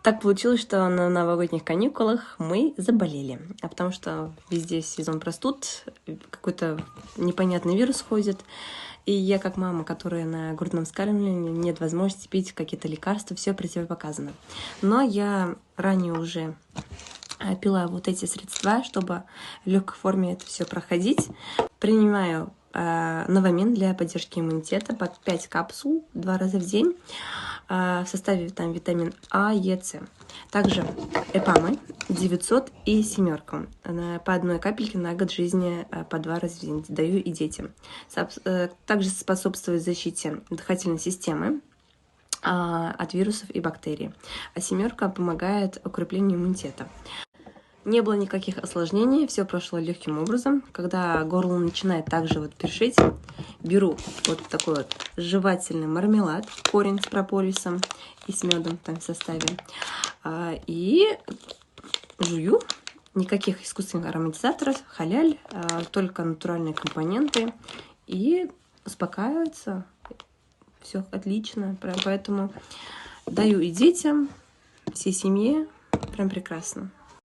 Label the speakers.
Speaker 1: Так получилось, что на новогодних каникулах мы заболели, потому что везде сезон простуд, какой-то непонятный вирус ходит, и я как мама, которая на грудном вскармливании, нет возможности пить какие-то лекарства, все противопоказано. Но я ранее уже пила вот эти средства, чтобы в легкой форме это все проходить. Принимаю Новамин для поддержки иммунитета по 5 капсул 2 раза в день. В составе там витамин А, Е, С. Также Эпамы 900 и семерку. По одной капельке на год жизни по 2 раза в день даю и детям. Также способствует защите дыхательной системы от вирусов и бактерий. А семерка помогает укреплению иммунитета. Не было никаких осложнений, все прошло легким образом. Когда горло начинает также вот першить, беру вот такой вот жевательный мармелад, корень с прополисом и с медом там в составе, и жую. Никаких искусственных ароматизаторов, халяль, только натуральные компоненты, и успокаивается. Все отлично, поэтому даю и детям, всей семье, прям прекрасно.